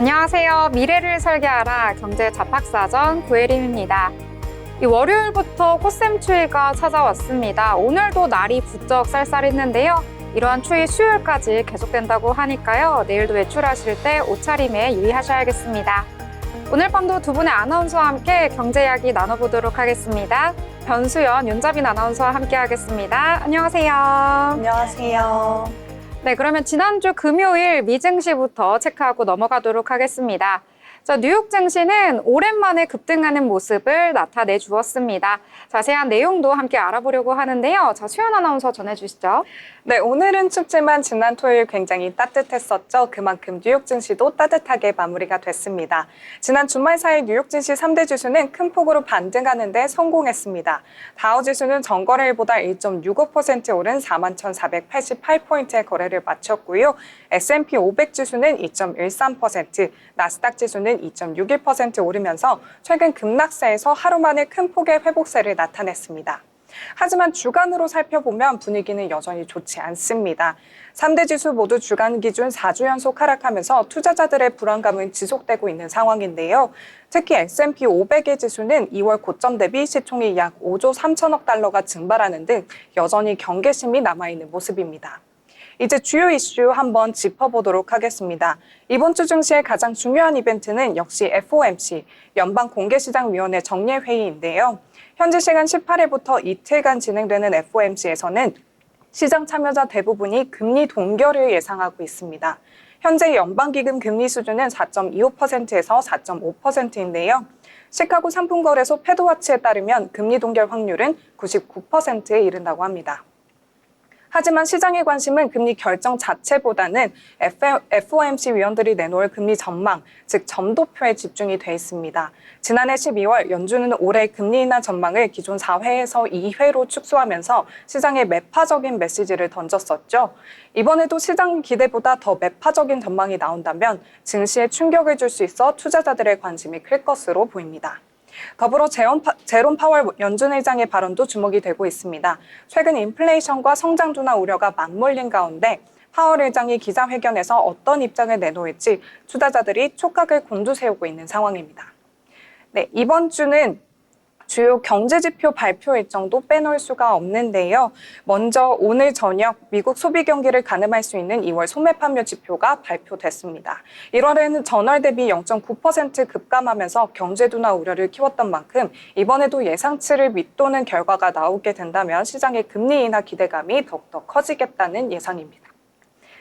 안녕하세요. 미래를 설계하라 경제 잡학사전 구혜림입니다. 이 월요일부터 꽃샘 추위가 찾아왔습니다. 오늘도 날이 부쩍 쌀쌀했는데요. 이러한 추위 수요일까지 계속된다고 하니까요. 내일도 외출하실 때 옷차림에 유의하셔야겠습니다. 오늘 밤도 두 분의 아나운서와 함께 경제 이야기 나눠보도록 하겠습니다. 변수연, 윤자빈 아나운서와 함께 하겠습니다. 안녕하세요. 안녕하세요. 네, 그러면 지난주 금요일 미증시부터 체크하고 넘어가도록 하겠습니다. 자, 뉴욕 증시는 오랜만에 급등하는 모습을 나타내 주었습니다. 자세한 내용도 함께 알아보려고 하는데요. 자, 수연 아나운서 전해주시죠. 네, 오늘은 춥지만 지난 토요일 굉장히 따뜻했었죠. 그만큼 뉴욕 증시도 따뜻하게 마무리가 됐습니다. 지난 주말 사이 뉴욕 증시 3대 지수는 큰 폭으로 반등하는 데 성공했습니다. 다우 지수는 전거래일보다 1.65% 오른 41,488포인트의 거래를 마쳤고요. S&P 500 지수는 2.13%, 나스닥 지수는 2.61% 오르면서 최근 급락세에서 하루 만에 큰 폭의 회복세를 나타냈습니다. 하지만 주간으로 살펴보면 분위기는 여전히 좋지 않습니다. 3대 지수 모두 주간 기준 4주 연속 하락하면서 투자자들의 불안감은 지속되고 있는 상황인데요. 특히 S&P 500의 지수는 2월 고점 대비 시총이 약 5조 3천억 달러가 증발하는 등 여전히 경계심이 남아있는 모습입니다. 이제 주요 이슈 한번 짚어보도록 하겠습니다. 이번 주 증시의 가장 중요한 이벤트는 역시 FOMC, 연방공개시장위원회 정례회의인데요. 현지 시간 18일부터 이틀간 진행되는 FOMC에서는 시장 참여자 대부분이 금리 동결을 예상하고 있습니다. 현재 연방기금 금리 수준은 4.25%에서 4.5%인데요. 시카고 상품거래소 패드와치에 따르면 금리 동결 확률은 99%에 이른다고 합니다. 하지만 시장의 관심은 금리 결정 자체보다는 FOMC 위원들이 내놓을 금리 전망, 즉 점도표에 집중이 돼 있습니다. 지난해 12월 연준은 올해 금리 인하 전망을 기존 4회에서 2회로 축소하면서 시장에 매파적인 메시지를 던졌었죠. 이번에도 시장 기대보다 더 매파적인 전망이 나온다면 증시에 충격을 줄 수 있어 투자자들의 관심이 클 것으로 보입니다. 더불어 제롬 파월 연준 의장의 발언도 주목이 되고 있습니다. 최근 인플레이션과 성장 둔화 우려가 맞물린 가운데 파월 의장이 기자회견에서 어떤 입장을 내놓을지 투자자들이 촉각을 곤두세우고 있는 상황입니다. 네, 이번 주는 주요 경제지표 발표 일정도 빼놓을 수가 없는데요. 먼저 오늘 저녁 미국 소비 경기를 가늠할 수 있는 2월 소매 판매 지표가 발표됐습니다. 1월에는 전월 대비 0.9% 급감하면서 경제 둔화 우려를 키웠던 만큼 이번에도 예상치를 밑도는 결과가 나오게 된다면 시장의 금리 인하 기대감이 더욱더 커지겠다는 예상입니다.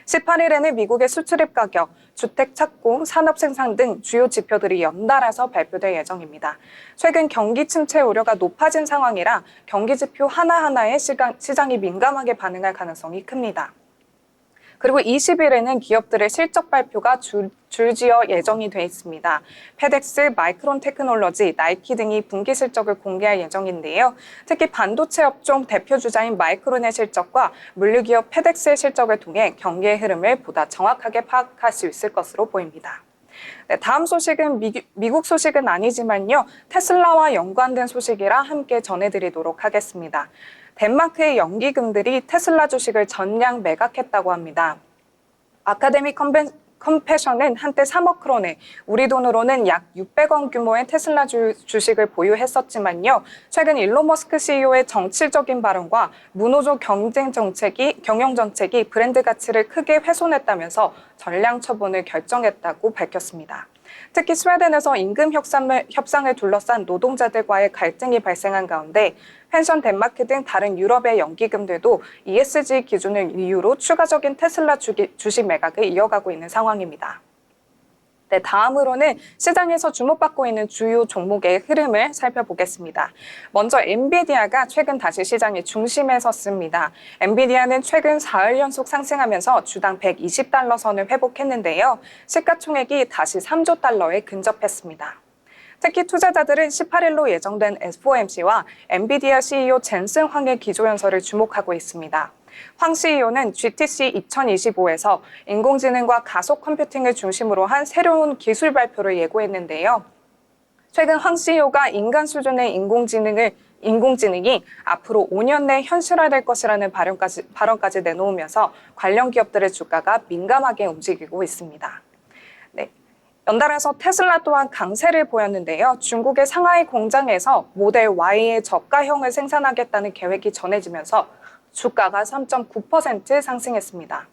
18일에는 미국의 수출입 가격, 주택 착공, 산업 생산 등 주요 지표들이 연달아서 발표될 예정입니다. 최근 경기 침체 우려가 높아진 상황이라 경기 지표 하나하나에 시장이 민감하게 반응할 가능성이 큽니다. 그리고 20일에는 기업들의 실적 발표가 줄지어 예정이 돼 있습니다. 페덱스, 마이크론 테크놀로지, 나이키 등이 분기 실적을 공개할 예정인데요. 특히 반도체 업종 대표 주자인 마이크론의 실적과 물류기업 페덱스의 실적을 통해 경기의 흐름을 보다 정확하게 파악할 수 있을 것으로 보입니다. 네, 다음 소식은 미국 소식은 아니지만요. 테슬라와 연관된 소식이라 함께 전해드리도록 하겠습니다. 덴마크의 연기금들이 테슬라 주식을 전량 매각했다고 합니다. 아카데미 컴패션은 한때 3억 크론에 우리 돈으로는 약 600원 규모의 테슬라 주식을 보유했었지만요. 최근 일론 머스크 CEO의 정치적인 발언과 무노조 경영 정책이 브랜드 가치를 크게 훼손했다면서 전량 처분을 결정했다고 밝혔습니다. 특히 스웨덴에서 임금 협상을 둘러싼 노동자들과의 갈등이 발생한 가운데 펜션 덴마크 등 다른 유럽의 연기금들도 ESG 기준을 이유로 추가적인 테슬라 주식 매각을 이어가고 있는 상황입니다. 네, 다음으로는 시장에서 주목받고 있는 주요 종목의 흐름을 살펴보겠습니다. 먼저 엔비디아가 최근 다시 시장의 중심에 섰습니다. 엔비디아는 최근 사흘 연속 상승하면서 주당 120달러 선을 회복했는데요. 시가총액이 다시 3조 달러에 근접했습니다. 특히 투자자들은 18일로 예정된 FOMC와 엔비디아 CEO 젠슨 황의 기조연설을 주목하고 있습니다. 황 CEO는 GTC 2025에서 인공지능과 가속 컴퓨팅을 중심으로 한 새로운 기술 발표를 예고했는데요. 최근 황 CEO가 인간 수준의 인공지능이 앞으로 5년 내 현실화될 것이라는 발언까지 내놓으면서 관련 기업들의 주가가 민감하게 움직이고 있습니다. 네. 연달아서 테슬라 또한 강세를 보였는데요. 중국의 상하이 공장에서 모델 Y의 저가형을 생산하겠다는 계획이 전해지면서 주가가 3.9% 상승했습니다.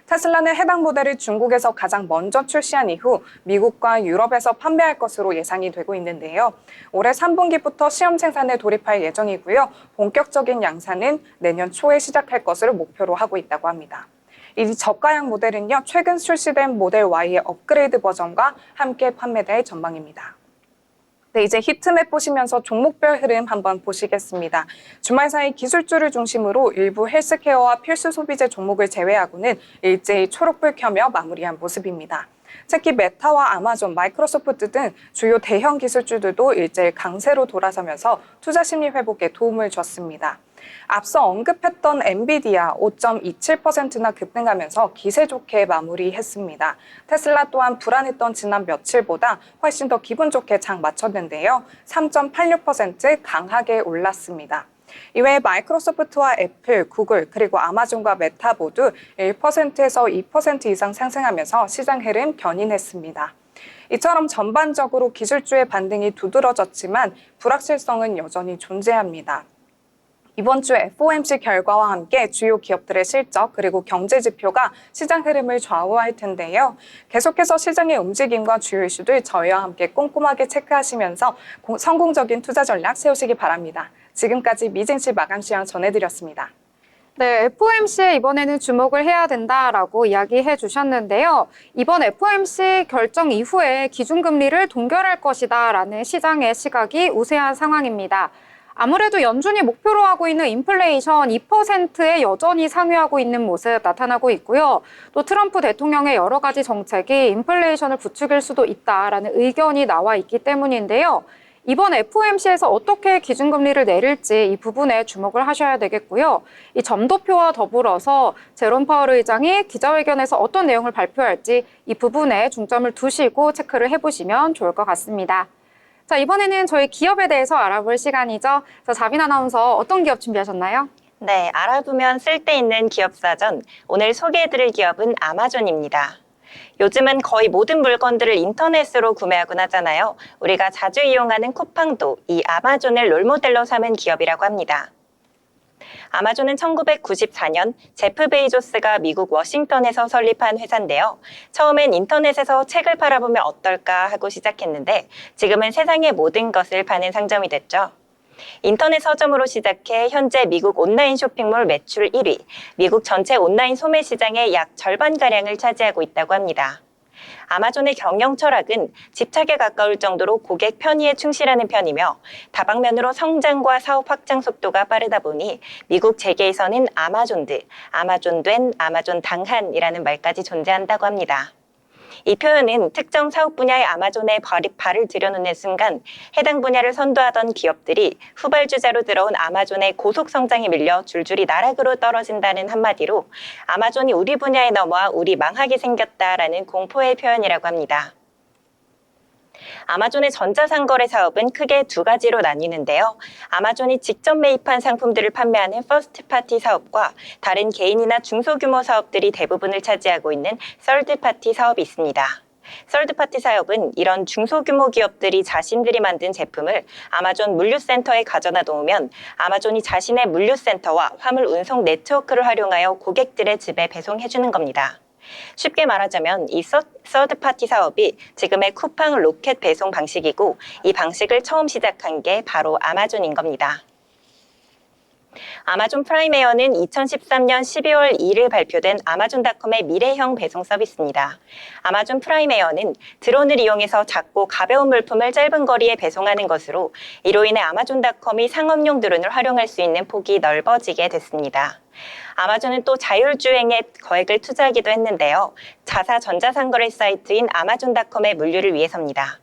테슬라는 해당 모델을 중국에서 가장 먼저 출시한 이후 미국과 유럽에서 판매할 것으로 예상이 되고 있는데요. 올해 3분기부터 시험 생산에 돌입할 예정이고요. 본격적인 양산은 내년 초에 시작할 것을 목표로 하고 있다고 합니다. 이 저가형 모델은요, 최근 출시된 모델 Y의 업그레이드 버전과 함께 판매될 전망입니다. 네, 이제 히트맵 보시면서 종목별 흐름 한번 보시겠습니다. 주말 사이 기술주를 중심으로 일부 헬스케어와 필수 소비재 종목을 제외하고는 일제히 초록불 켜며 마무리한 모습입니다. 특히 메타와 아마존, 마이크로소프트 등 주요 대형 기술주들도 일제히 강세로 돌아서면서 투자 심리 회복에 도움을 줬습니다. 앞서 언급했던 엔비디아 5.27%나 급등하면서 기세 좋게 마무리했습니다. 테슬라 또한 불안했던 지난 며칠보다 훨씬 더 기분 좋게 장 마쳤는데요. 3.86% 강하게 올랐습니다. 이외에 마이크로소프트와 애플, 구글, 그리고 아마존과 메타 모두 1%에서 2% 이상 상승하면서 시장 흐름 견인했습니다. 이처럼 전반적으로 기술주의 반등이 두드러졌지만 불확실성은 여전히 존재합니다. 이번 주 FOMC 결과와 함께 주요 기업들의 실적 그리고 경제 지표가 시장 흐름을 좌우할 텐데요. 계속해서 시장의 움직임과 주요 이슈들 저희와 함께 꼼꼼하게 체크하시면서 성공적인 투자 전략 세우시기 바랍니다. 지금까지 미증시 마감 시황 전해드렸습니다. 네, FOMC에 이번에는 주목을 해야 된다라고 이야기해 주셨는데요. 이번 FOMC 결정 이후에 기준금리를 동결할 것이다라는 시장의 시각이 우세한 상황입니다. 아무래도 연준이 목표로 하고 있는 인플레이션 2%에 여전히 상회하고 있는 모습 나타나고 있고요. 또 트럼프 대통령의 여러 가지 정책이 인플레이션을 부추길 수도 있다라는 의견이 나와 있기 때문인데요. 이번 FOMC에서 어떻게 기준금리를 내릴지 이 부분에 주목을 하셔야 되겠고요. 이 점도표와 더불어서 제롬 파월 의장이 기자회견에서 어떤 내용을 발표할지 이 부분에 중점을 두시고 체크를 해보시면 좋을 것 같습니다. 자, 이번에는 저희 기업에 대해서 알아볼 시간이죠. 자빈 아나운서 어떤 기업 준비하셨나요? 네, 알아두면 쓸데있는 기업 사전. 오늘 소개해드릴 기업은 아마존입니다. 요즘은 거의 모든 물건들을 인터넷으로 구매하곤 하잖아요. 우리가 자주 이용하는 쿠팡도 이 아마존을 롤모델로 삼은 기업이라고 합니다. 아마존은 1994년 제프 베이조스가 미국 워싱턴에서 설립한 회사인데요. 처음엔 인터넷에서 책을 팔아보면 어떨까 하고 시작했는데 지금은 세상의 모든 것을 파는 상점이 됐죠. 인터넷 서점으로 시작해 현재 미국 온라인 쇼핑몰 매출 1위, 미국 전체 온라인 소매 시장의 약 절반가량을 차지하고 있다고 합니다. 아마존의 경영 철학은 집착에 가까울 정도로 고객 편의에 충실하는 편이며 다방면으로 성장과 사업 확장 속도가 빠르다 보니 미국 재계에서는 아마존드, 아마존된, 아마존 당한이라는 말까지 존재한다고 합니다. 이 표현은 특정 사업 분야의 아마존에 발을 들여놓는 순간 해당 분야를 선도하던 기업들이 후발주자로 들어온 아마존의 고속 성장에 밀려 줄줄이 나락으로 떨어진다는 한마디로 아마존이 우리 분야에 넘어와 우리 망하게 생겼다라는 공포의 표현이라고 합니다. 아마존의 전자상거래 사업은 크게 두 가지로 나뉘는데요. 아마존이 직접 매입한 상품들을 판매하는 퍼스트파티 사업과 다른 개인이나 중소규모 사업들이 대부분을 차지하고 있는 서드파티 사업이 있습니다. 서드파티 사업은 이런 중소규모 기업들이 자신들이 만든 제품을 아마존 물류센터에 가져다 놓으면 아마존이 자신의 물류센터와 화물 운송 네트워크를 활용하여 고객들의 집에 배송해주는 겁니다. 쉽게 말하자면 이 서드파티 사업이 지금의 쿠팡 로켓 배송 방식이고 이 방식을 처음 시작한 게 바로 아마존인 겁니다. 아마존 프라임에어는 2013년 12월 2일 발표된 아마존닷컴의 미래형 배송 서비스입니다. 아마존 프라임에어는 드론을 이용해서 작고 가벼운 물품을 짧은 거리에 배송하는 것으로 이로 인해 아마존닷컴이 상업용 드론을 활용할 수 있는 폭이 넓어지게 됐습니다. 아마존은 또 자율주행에 거액을 투자하기도 했는데요. 자사 전자상거래 사이트인 아마존닷컴의 물류를 위해서입니다.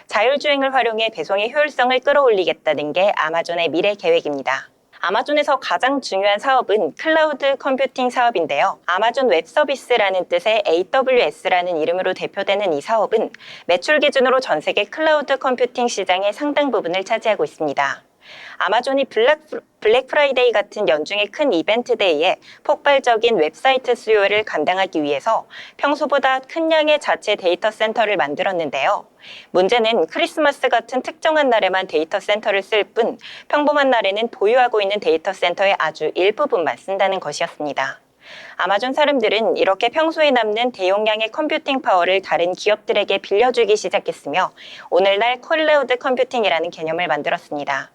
자율주행을 활용해 배송의 효율성을 끌어올리겠다는 게 아마존의 미래 계획입니다. 아마존에서 가장 중요한 사업은 클라우드 컴퓨팅 사업인데요. 아마존 웹 서비스라는 뜻의 AWS라는 이름으로 대표되는 이 사업은 매출 기준으로 전 세계 클라우드 컴퓨팅 시장의 상당 부분을 차지하고 있습니다. 아마존이 블랙 프라이데이 같은 연중의 큰 이벤트 데이에 폭발적인 웹사이트 수요를 감당하기 위해서 평소보다 큰 양의 자체 데이터 센터를 만들었는데요. 문제는 크리스마스 같은 특정한 날에만 데이터 센터를 쓸 뿐 평범한 날에는 보유하고 있는 데이터 센터의 아주 일부분만 쓴다는 것이었습니다. 아마존 사람들은 이렇게 평소에 남는 대용량의 컴퓨팅 파워를 다른 기업들에게 빌려주기 시작했으며 오늘날 클라우드 컴퓨팅이라는 개념을 만들었습니다.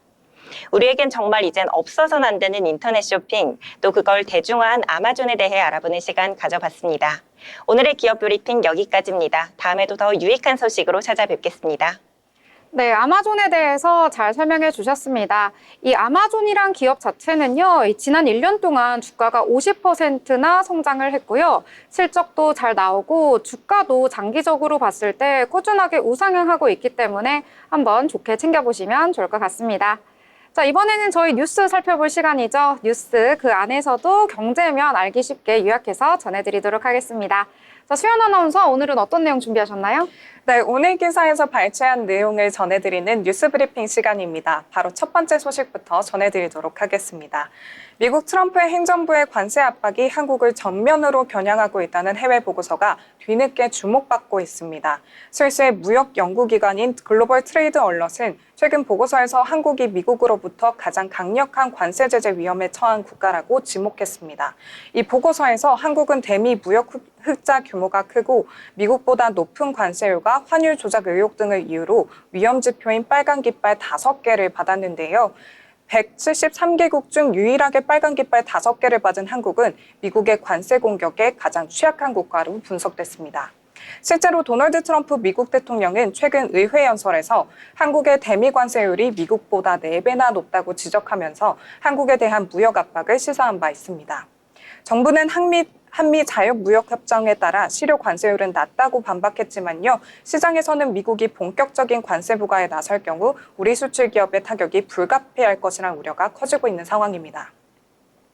우리에겐 정말 이젠 없어서는 안 되는 인터넷 쇼핑, 또 그걸 대중화한 아마존에 대해 알아보는 시간 가져봤습니다. 오늘의 기업 브리핑 여기까지입니다. 다음에도 더 유익한 소식으로 찾아뵙겠습니다. 네, 아마존에 대해서 잘 설명해 주셨습니다. 이 아마존이란 기업 자체는요, 지난 1년 동안 주가가 50%나 성장을 했고요. 실적도 잘 나오고 주가도 장기적으로 봤을 때 꾸준하게 우상향하고 있기 때문에 한번 좋게 챙겨보시면 좋을 것 같습니다. 자, 이번에는 저희 뉴스 살펴볼 시간이죠. 뉴스 그 안에서도 경제면 알기 쉽게 요약해서 전해드리도록 하겠습니다. 자, 수연 아나운서 오늘은 어떤 내용 준비하셨나요? 네, 오늘 기사에서 발췌한 내용을 전해드리는 뉴스 브리핑 시간입니다. 바로 첫 번째 소식부터 전해드리도록 하겠습니다. 미국 트럼프 행정부의 관세 압박이 한국을 전면으로 겨냥하고 있다는 해외 보고서가 뒤늦게 주목받고 있습니다. 스위스의 무역 연구기관인 글로벌 트레이드 얼럿은 최근 보고서에서 한국이 미국으로부터 가장 강력한 관세 제재 위험에 처한 국가라고 지목했습니다. 이 보고서에서 한국은 대미 무역 흑자 규모가 크고 미국보다 높은 관세율과 환율 조작 의혹 등을 이유로 위험 지표인 빨간 깃발 5개를 받았는데요. 173개국 중 유일하게 빨간 깃발 5개를 받은 한국은 미국의 관세 공격에 가장 취약한 국가로 분석됐습니다. 실제로 도널드 트럼프 미국 대통령은 최근 의회 연설에서 한국의 대미 관세율이 미국보다 4배나 높다고 지적하면서 한국에 대한 무역 압박을 시사한 바 있습니다. 정부는 한미 자유무역협정에 따라 실효 관세율은 낮다고 반박했지만요. 시장에서는 미국이 본격적인 관세 부과에 나설 경우 우리 수출 기업의 타격이 불가피할 것이라는 우려가 커지고 있는 상황입니다.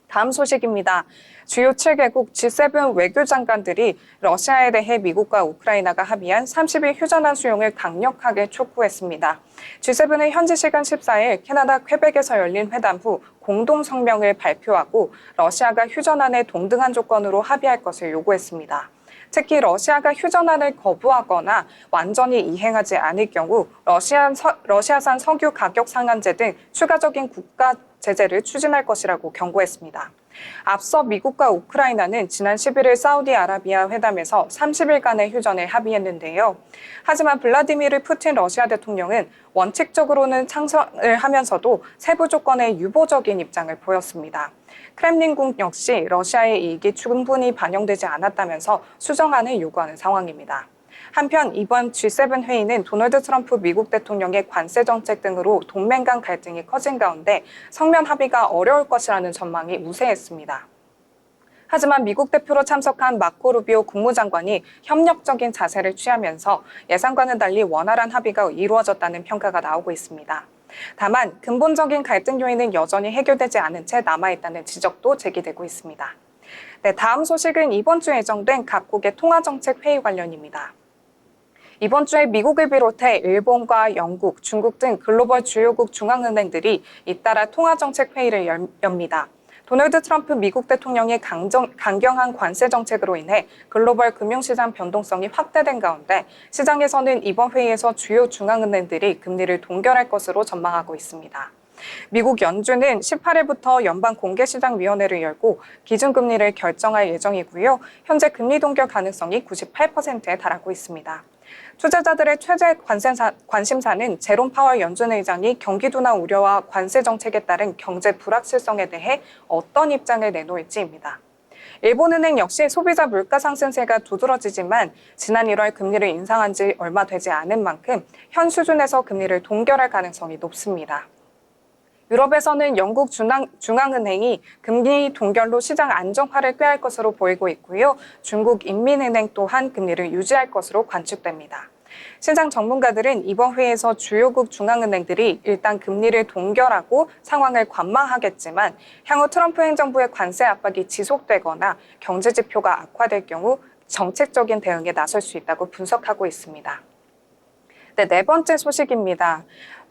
다음 소식입니다. 주요 7개국 G7 외교장관들이 러시아에 대해 미국과 우크라이나가 합의한 30일 휴전안 수용을 강력하게 촉구했습니다. G7은 현지 시간 14일 캐나다 퀘벡에서 열린 회담 후 공동 성명을 발표하고 러시아가 휴전안에 동등한 조건으로 합의할 것을 요구했습니다. 특히 러시아가 휴전안을 거부하거나 완전히 이행하지 않을 경우 러시아산 석유 가격 상한제 등 추가적인 국가 제재를 추진할 것이라고 경고했습니다. 앞서 미국과 우크라이나는 지난 11일 사우디아라비아 회담에서 30일간의 휴전을 합의했는데요. 하지만 블라디미르 푸틴 러시아 대통령은 원칙적으로는 찬성을 하면서도 세부 조건에 유보적인 입장을 보였습니다. 크렘린궁 역시 러시아의 이익이 충분히 반영되지 않았다면서 수정안을 요구하는 상황입니다. 한편 이번 G7 회의는 도널드 트럼프 미국 대통령의 관세 정책 등으로 동맹 간 갈등이 커진 가운데 성면 합의가 어려울 것이라는 전망이 우세했습니다. 하지만 미국 대표로 참석한 마코 루비오 국무장관이 협력적인 자세를 취하면서 예상과는 달리 원활한 합의가 이루어졌다는 평가가 나오고 있습니다. 다만 근본적인 갈등 요인은 여전히 해결되지 않은 채 남아있다는 지적도 제기되고 있습니다. 네, 다음 소식은 이번 주 예정된 각국의 통화정책 회의 관련입니다. 이번 주에 미국을 비롯해 일본과 영국, 중국 등 글로벌 주요국 중앙은행들이 잇따라 통화정책 회의를 엽니다. 도널드 트럼프 미국 대통령의 강경한 관세 정책으로 인해 글로벌 금융시장 변동성이 확대된 가운데 시장에서는 이번 회의에서 주요 중앙은행들이 금리를 동결할 것으로 전망하고 있습니다. 미국 연준은 18일부터 연방공개시장위원회를 열고 기준금리를 결정할 예정이고요. 현재 금리 동결 가능성이 98%에 달하고 있습니다. 투자자들의 최대 관심사는 제롬 파월 연준 의장이 경기 둔화 우려와 관세 정책에 따른 경제 불확실성에 대해 어떤 입장을 내놓을지입니다. 일본은행 역시 소비자 물가 상승세가 두드러지지만 지난 1월 금리를 인상한 지 얼마 되지 않은 만큼 현 수준에서 금리를 동결할 가능성이 높습니다. 유럽에서는 영국 중앙은행이 금리 동결로 시장 안정화를 꾀할 것으로 보이고 있고요. 중국 인민은행 또한 금리를 유지할 것으로 관측됩니다. 시장 전문가들은 이번 회의에서 주요국 중앙은행들이 일단 금리를 동결하고 상황을 관망하겠지만 향후 트럼프 행정부의 관세 압박이 지속되거나 경제 지표가 악화될 경우 정책적인 대응에 나설 수 있다고 분석하고 있습니다. 네 번째 소식입니다.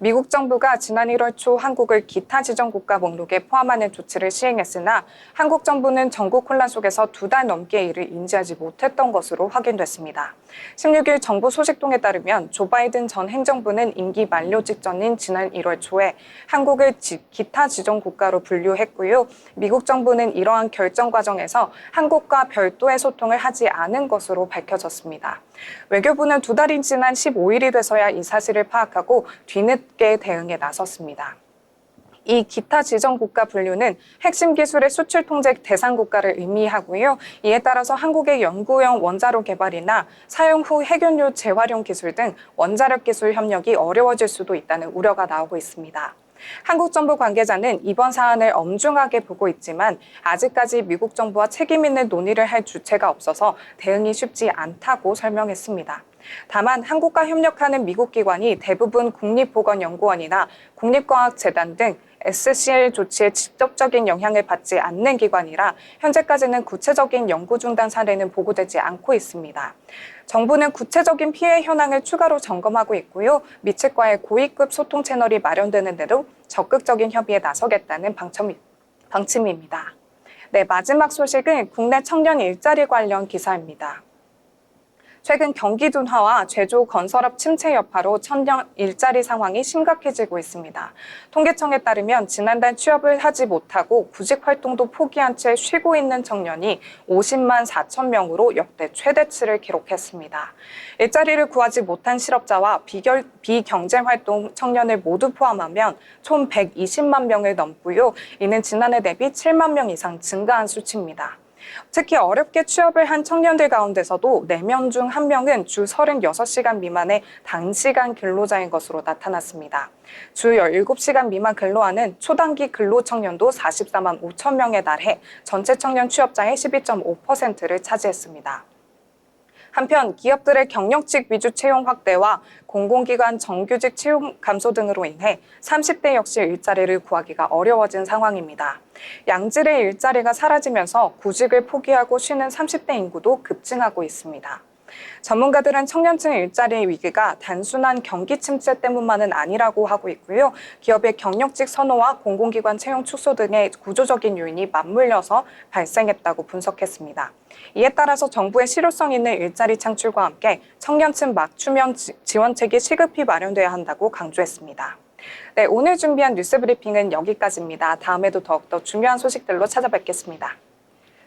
미국 정부가 지난 1월 초 한국을 기타 지정 국가 목록에 포함하는 조치를 시행했으나 한국 정부는 전국 혼란 속에서 2달 넘게 이를 인지하지 못했던 것으로 확인됐습니다. 16일 정부 소식통에 따르면 조 바이든 전 행정부는 임기 만료 직전인 지난 1월 초에 한국을 기타 지정 국가로 분류했고요. 미국 정부는 이러한 결정 과정에서 한국과 별도의 소통을 하지 않은 것으로 밝혀졌습니다. 외교부는 2달이 지난 15일이 돼서야 이 사실을 파악하고 뒤늦게 대응에 나섰습니다. 이 기타 지정 국가 분류는 핵심 기술의 수출 통제 대상 국가를 의미하고요. 이에 따라서 한국의 연구용 원자로 개발이나 사용 후 핵연료 재활용 기술 등 원자력 기술 협력이 어려워질 수도 있다는 우려가 나오고 있습니다. 한국 정부 관계자는 이번 사안을 엄중하게 보고 있지만 아직까지 미국 정부와 책임 있는 논의를 할 주체가 없어서 대응이 쉽지 않다고 설명했습니다. 다만 한국과 협력하는 미국 기관이 대부분 국립보건연구원이나 국립과학재단 등 SCL 조치에 직접적인 영향을 받지 않는 기관이라 현재까지는 구체적인 연구 중단 사례는 보고되지 않고 있습니다. 정부는 구체적인 피해 현황을 추가로 점검하고 있고요. 미측과의 고위급 소통 채널이 마련되는 대로 적극적인 협의에 나서겠다는 방침입니다. 네, 마지막 소식은 국내 청년 일자리 관련 기사입니다. 최근 경기 둔화와 제조 건설업 침체 여파로 청년 일자리 상황이 심각해지고 있습니다. 통계청에 따르면 지난달 취업을 하지 못하고 구직 활동도 포기한 채 쉬고 있는 청년이 50만 4천 명으로 역대 최대치를 기록했습니다. 일자리를 구하지 못한 실업자와 비경제활동 청년을 모두 포함하면 총 120만 명을 넘고요. 이는 지난해 대비 7만 명 이상 증가한 수치입니다. 특히 어렵게 취업을 한 청년들 가운데서도 4명 중 1명은 주 36시간 미만의 단시간 근로자인 것으로 나타났습니다. 주 17시간 미만 근로하는 초단기 근로 청년도 44만 5천 명에 달해 전체 청년 취업자의 12.5%를 차지했습니다. 한편 기업들의 경력직 위주 채용 확대와 공공기관 정규직 채용 감소 등으로 인해 30대 역시 일자리를 구하기가 어려워진 상황입니다. 양질의 일자리가 사라지면서 구직을 포기하고 쉬는 30대 인구도 급증하고 있습니다. 전문가들은 청년층 일자리 위기가 단순한 경기 침체 때문만은 아니라고 하고 있고요. 기업의 경력직 선호와 공공기관 채용 축소 등의 구조적인 요인이 맞물려서 발생했다고 분석했습니다. 이에 따라서 정부의 실효성 있는 일자리 창출과 함께 청년층 맞춤형 지원책이 시급히 마련돼야 한다고 강조했습니다. 네, 오늘 준비한 뉴스 브리핑은 여기까지입니다. 다음에도 더욱더 중요한 소식들로 찾아뵙겠습니다.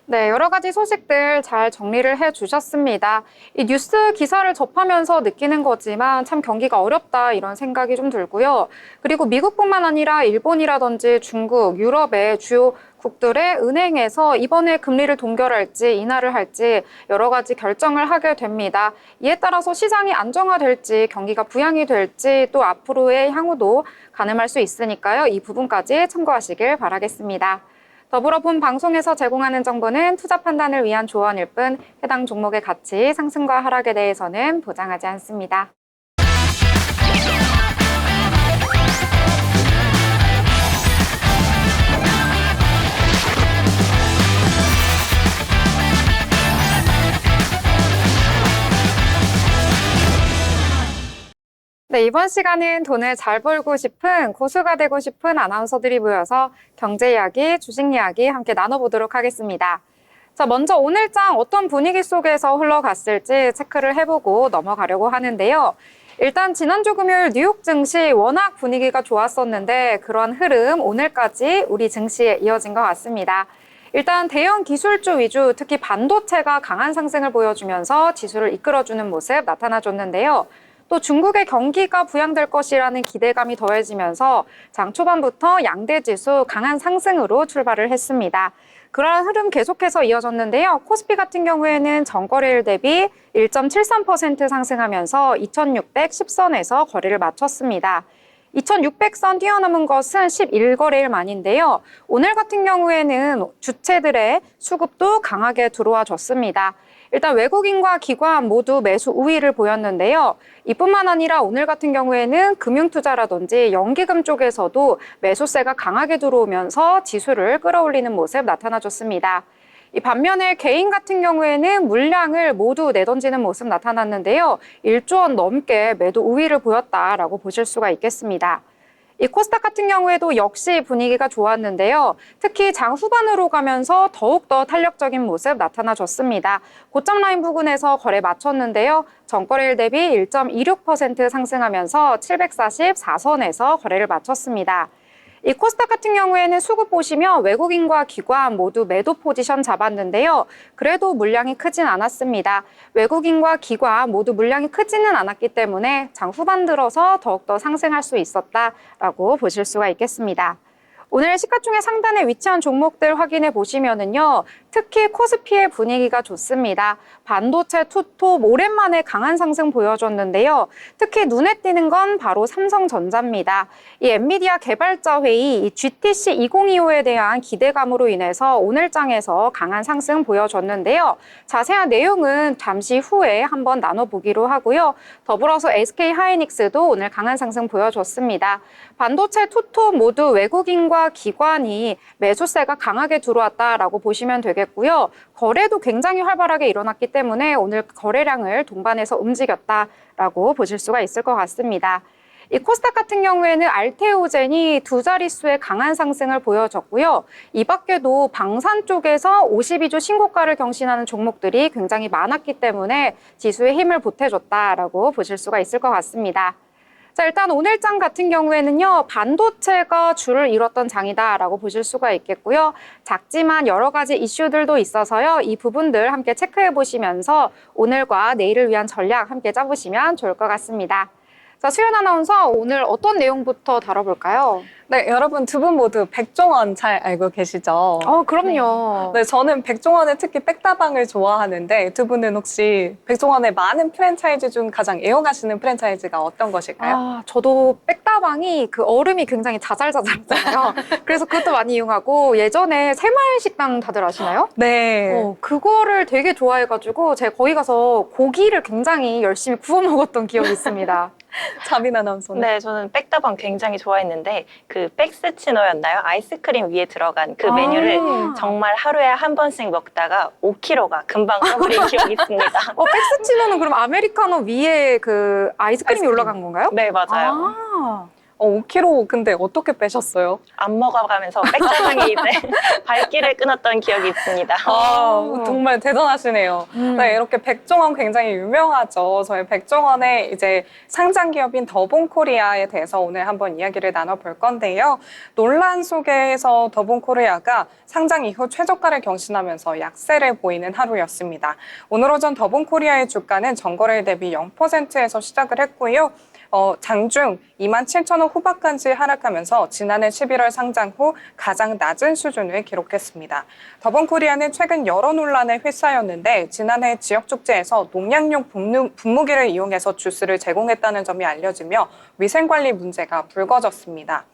네, 여러 가지 소식들 잘 정리를 해주셨습니다. 이 뉴스 기사를 접하면서 느끼는 거지만 참 경기가 어렵다 이런 생각이 좀 들고요. 그리고 미국뿐만 아니라 일본이라든지 중국, 유럽의 주요 국들의 은행에서 이번에 금리를 동결할지 인하를 할지 여러 가지 결정을 하게 됩니다. 이에 따라서 시장이 안정화될지 경기가 부양이 될지 또 앞으로의 향후도 가늠할 수 있으니까요. 이 부분까지 참고하시길 바라겠습니다. 더불어 본 방송에서 제공하는 정보는 투자 판단을 위한 조언일 뿐 해당 종목의 가치 상승과 하락에 대해서는 보장하지 않습니다. 네, 이번 시간은 돈을 잘 벌고 싶은 고수가 되고 싶은 아나운서들이 모여서 경제 이야기, 주식 이야기 함께 나눠보도록 하겠습니다. 자, 먼저 오늘장 어떤 분위기 속에서 흘러갔을지 체크를 해보고 넘어가려고 하는데요. 일단 지난주 금요일 뉴욕 증시 워낙 분위기가 좋았었는데 그런 흐름 오늘까지 우리 증시에 이어진 것 같습니다. 일단 대형 기술주 위주, 특히 반도체가 강한 상승을 보여주면서 지수를 이끌어주는 모습 나타나줬는데요. 또 중국의 경기가 부양될 것이라는 기대감이 더해지면서 장 초반부터 양대 지수 강한 상승으로 출발을 했습니다. 그러한 흐름 계속해서 이어졌는데요. 코스피 같은 경우에는 전거래일 대비 1.73% 상승하면서 2610선에서 거래를 마쳤습니다. 2600선 뛰어넘은 것은 11거래일 만인데요. 오늘 같은 경우에는 주체들의 수급도 강하게 들어와 줬습니다. 일단 외국인과 기관 모두 매수 우위를 보였는데요. 이뿐만 아니라 오늘 같은 경우에는 금융투자라든지 연기금 쪽에서도 매수세가 강하게 들어오면서 지수를 끌어올리는 모습 나타나줬습니다. 이 반면에 개인 같은 경우에는 물량을 모두 내던지는 모습 나타났는데요. 1조 원 넘게 매도 우위를 보였다라고 보실 수가 있겠습니다. 이 코스닥 같은 경우에도 역시 분위기가 좋았는데요. 특히 장 후반으로 가면서 더욱더 탄력적인 모습 나타나줬습니다. 고점 라인 부근에서 거래 마쳤는데요. 전거래일 대비 1.26% 상승하면서 744선에서 거래를 마쳤습니다. 이 코스닥 같은 경우에는 수급 보시면 외국인과 기관 모두 매도 포지션 잡았는데요. 그래도 물량이 크진 않았습니다. 외국인과 기관 모두 물량이 크지는 않았기 때문에 장 후반 들어서 더욱더 상승할 수 있었다라고 보실 수가 있겠습니다. 오늘 시가총액 상단에 위치한 종목들 확인해 보시면은요. 특히 코스피의 분위기가 좋습니다. 반도체, 투톱 오랜만에 강한 상승 보여줬는데요. 특히 눈에 띄는 건 바로 삼성전자입니다. 이 엔비디아 개발자 회의 이 GTC 2025에 대한 기대감으로 인해서 오늘 장에서 강한 상승 보여줬는데요. 자세한 내용은 잠시 후에 한번 나눠보기로 하고요. 더불어서 SK 하이닉스도 오늘 강한 상승 보여줬습니다. 반도체, 투톱 모두 외국인과 기관이 매수세가 강하게 들어왔다라고 보시면 되겠고요. 거래도 굉장히 활발하게 일어났기 때문에 오늘 거래량을 동반해서 움직였다라고 보실 수가 있을 것 같습니다. 이 코스닥 같은 경우에는 알테오젠이 두 자릿수의 강한 상승을 보여줬고요. 이 밖에도 방산 쪽에서 52주 신고가를 경신하는 종목들이 굉장히 많았기 때문에 지수에 힘을 보태줬다라고 보실 수가 있을 것 같습니다. 자, 일단 오늘 장 같은 경우에는요, 반도체가 줄을 이뤘던 장이다라고 보실 수가 있겠고요. 작지만 여러 가지 이슈들도 있어서요, 이 부분들 함께 체크해 보시면서 오늘과 내일을 위한 전략 함께 짜보시면 좋을 것 같습니다. 자, 수연 아나운서, 오늘 어떤 내용부터 다뤄볼까요? 네, 여러분 두 분 모두 백종원 잘 알고 계시죠? 그럼요. 네, 저는 백종원의 특히 백다방을 좋아하는데 두 분은 혹시 백종원의 많은 프랜차이즈 중 가장 애용하시는 프랜차이즈가 어떤 것일까요? 저도 백다방이 그 얼음이 굉장히 자잘자잘하잖아요. 그래서 그것도 많이 이용하고 예전에 새마을식당 다들 아시나요? 네. 그거를 되게 좋아해가지고 제가 거기 가서 고기를 굉장히 열심히 구워 먹었던 기억이 있습니다. 자빈 아나운서는? 네, 저는 백다방 굉장히 좋아했는데 그 백스치노였나요? 아이스크림 위에 들어간 그 메뉴를 정말 하루에 한 번씩 먹다가 5kg가 금방 써버린 기억이 있습니다. 백스치노는 그럼 아메리카노 위에 그 아이스크림이 올라간 건가요? 네, 맞아요. 5kg 근데 어떻게 빼셨어요? 안 먹어가면서 백다방에 이제 발길을 끊었던 기억이 있습니다. 정말 대단하시네요. 네, 이렇게 백종원 굉장히 유명하죠. 저희 백종원의 이제 상장 기업인 더본코리아에 대해서 오늘 한번 이야기를 나눠볼 건데요. 논란 속에서 더본코리아가 상장 이후 최저가를 경신하면서 약세를 보이는 하루였습니다. 오늘 오전 더본코리아의 주가는 전거래일 대비 0%에서 시작을 했고요. 장중 27,000원 후반까지 하락하면서 지난해 11월 상장 후 가장 낮은 수준을 기록했습니다. 더본코리아는 최근 여러 논란에 휩싸였는데 지난해 지역축제에서 농약용 분무기를 이용해서 주스를 제공했다는 점이 알려지며 위생관리 문제가 불거졌습니다.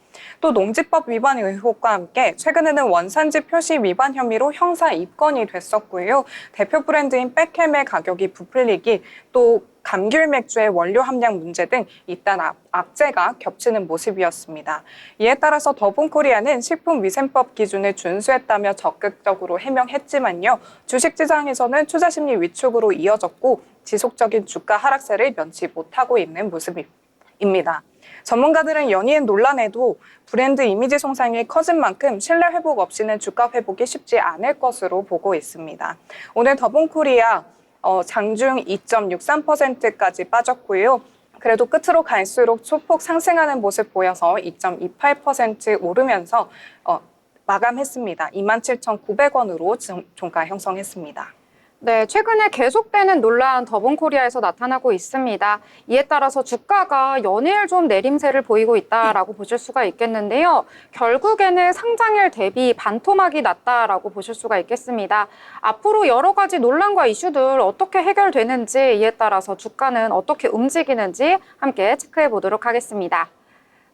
또 농지법 위반 의혹과 함께 최근에는 원산지 표시 위반 혐의로 형사 입건이 됐었고요. 대표 브랜드인 백햄의 가격이 부풀리기, 또 감귤 맥주의 원료 함량 문제 등 이딴 악재가 겹치는 모습이었습니다. 이에 따라서 더본코리아는 식품위생법 기준을 준수했다며 적극적으로 해명했지만요. 주식시장에서는 투자심리 위축으로 이어졌고 지속적인 주가 하락세를 면치 못하고 있는 모습입니다. 전문가들은 연이은 논란에도 브랜드 이미지 손상이 커진 만큼 신뢰 회복 없이는 주가 회복이 쉽지 않을 것으로 보고 있습니다. 오늘 더본코리아 장중 2.63%까지 빠졌고요. 그래도 끝으로 갈수록 소폭 상승하는 모습 보여서 2.28% 오르면서 마감했습니다. 27,900원으로 종가 형성했습니다. 네, 최근에 계속되는 논란 더본코리아에서 나타나고 있습니다. 이에 따라서 주가가 연일 좀 내림세를 보이고 있다라고 보실 수가 있겠는데요. 결국에는 상장일 대비 반토막이 났다라고 보실 수가 있겠습니다. 앞으로 여러 가지 논란과 이슈들 어떻게 해결되는지 이에 따라서 주가는 어떻게 움직이는지 함께 체크해 보도록 하겠습니다.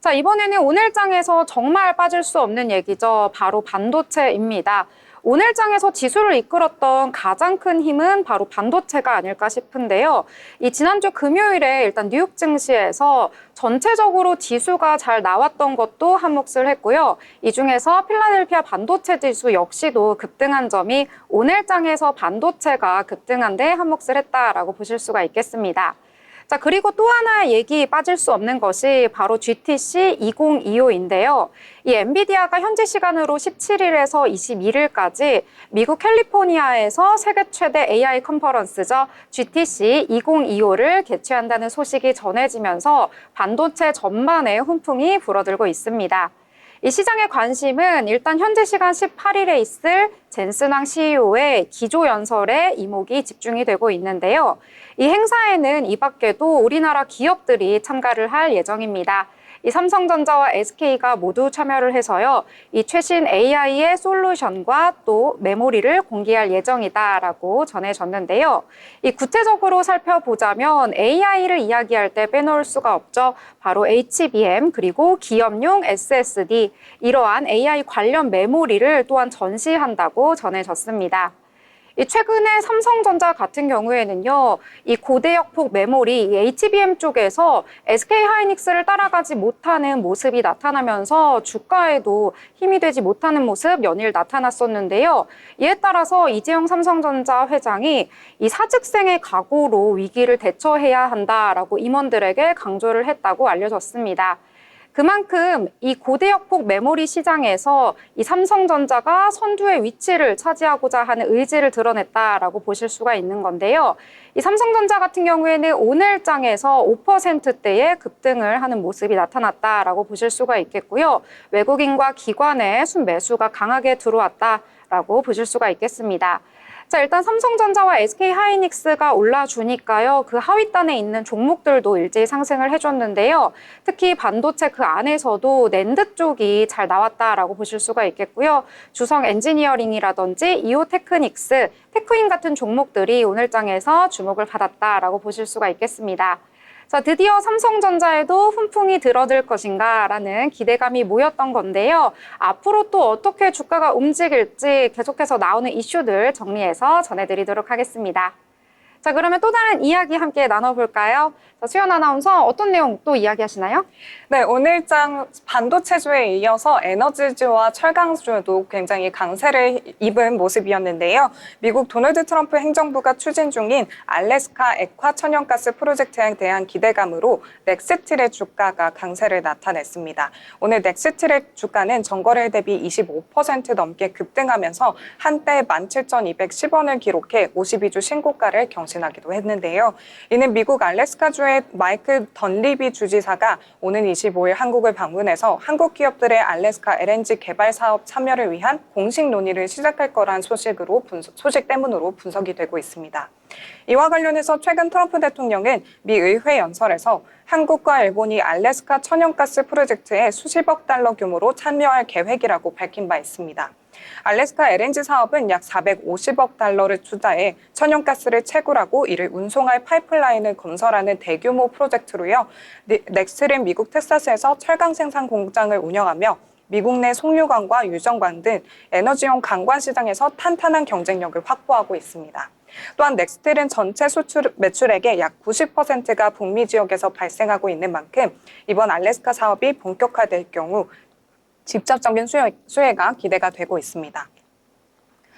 자, 이번에는 오늘 장에서 정말 빠질 수 없는 얘기죠. 바로 반도체입니다. 오늘 장에서 지수를 이끌었던 가장 큰 힘은 바로 반도체가 아닐까 싶은데요. 이 지난주 금요일에 일단 뉴욕 증시에서 전체적으로 지수가 잘 나왔던 것도 한몫을 했고요. 이 중에서 필라델피아 반도체 지수 역시도 급등한 점이 오늘 장에서 반도체가 급등한 데 한몫을 했다라고 보실 수가 있겠습니다. 자, 그리고 또 하나 얘기 빠질 수 없는 것이 바로 GTC 2025인데요. 이 엔비디아가 현지 시간으로 17일에서 21일까지 미국 캘리포니아에서 세계 최대 AI 컨퍼런스죠. GTC 2025를 개최한다는 소식이 전해지면서 반도체 전반에 훈풍이 불어들고 있습니다. 이 시장의 관심은 일단 현재 시간 18일에 있을 젠슨왕 CEO의 기조연설에 이목이 집중이 되고 있는데요. 이 행사에는 이 밖에도 우리나라 기업들이 참가를 할 예정입니다. 이 삼성전자와 SK가 모두 참여를 해서요. 이 최신 AI의 솔루션과 또 메모리를 공개할 예정이다라고 전해졌는데요. 이 구체적으로 살펴보자면 AI를 이야기할 때 빼놓을 수가 없죠. 바로 HBM 그리고 기업용 SSD 이러한 AI 관련 메모리를 또한 전시한다고 전해졌습니다. 최근에 삼성전자 같은 경우에는요, 이 고대역폭 메모리, 이 HBM 쪽에서 SK하이닉스를 따라가지 못하는 모습이 나타나면서 주가에도 힘이 되지 못하는 모습 연일 나타났었는데요. 이에 따라서 이재용 삼성전자 회장이 이 사직생의 각오로 위기를 대처해야 한다라고 임원들에게 강조를 했다고 알려졌습니다. 그만큼 이 고대역폭 메모리 시장에서 이 삼성전자가 선두의 위치를 차지하고자 하는 의지를 드러냈다라고 보실 수가 있는 건데요. 이 삼성전자 같은 경우에는 오늘 장에서 5%대의 급등을 하는 모습이 나타났다라고 보실 수가 있겠고요. 외국인과 기관의 순매수가 강하게 들어왔다라고 보실 수가 있겠습니다. 자, 일단 삼성전자와 SK하이닉스가 올라주니까요. 그 하위단에 있는 종목들도 일제히 상승을 해줬는데요. 특히 반도체 그 안에서도 낸드 쪽이 잘 나왔다라고 보실 수가 있겠고요. 주성 엔지니어링이라든지 이오테크닉스, 테크인 같은 종목들이 오늘 장에서 주목을 받았다라고 보실 수가 있겠습니다. 자, 드디어 삼성전자에도 훈풍이 들어들 것인가라는 기대감이 모였던 건데요. 앞으로 또 어떻게 주가가 움직일지 계속해서 나오는 이슈들 정리해서 전해드리도록 하겠습니다. 자, 그러면 또 다른 이야기 함께 나눠볼까요? 자, 수연 아나운서 어떤 내용 또 이야기하시나요? 네, 오늘 장 반도체주에 이어서 에너지주와 철강주도 굉장히 강세를 입은 모습이었는데요. 미국 도널드 트럼프 행정부가 추진 중인 알래스카 액화 천연가스 프로젝트에 대한 기대감으로 넥스틸의 주가가 강세를 나타냈습니다. 오늘 넥스틸의 주가는 전거래 대비 25% 넘게 급등하면서 한때 17,210원을 기록해 52주 신고가를 경신하기도 했는데요. 이는 미국 알래스카주의 마이크 던리비 주지사가 오는 25일 한국을 방문해서 한국 기업들의 알래스카 LNG 개발 사업 참여를 위한 공식 논의를 시작할 거란 소식 때문으로 분석이 되고 있습니다. 이와 관련해서 최근 트럼프 대통령은 미 의회 연설에서 한국과 일본이 알래스카 천연가스 프로젝트에 수십억 달러 규모로 참여할 계획이라고 밝힌 바 있습니다. 알래스카 LNG 사업은 약 450억 달러를 투자해 천연가스를 채굴하고 이를 운송할 파이프라인을 건설하는 대규모 프로젝트로요. 넥스틸은 미국 텍사스에서 철강 생산 공장을 운영하며 미국 내 송유관과 유정관 등 에너지용 강관 시장에서 탄탄한 경쟁력을 확보하고 있습니다. 또한 넥스틸은 전체 매출액의 약 90%가 북미 지역에서 발생하고 있는 만큼 이번 알래스카 사업이 본격화될 경우 직접적인 수혜가 기대가 되고 있습니다.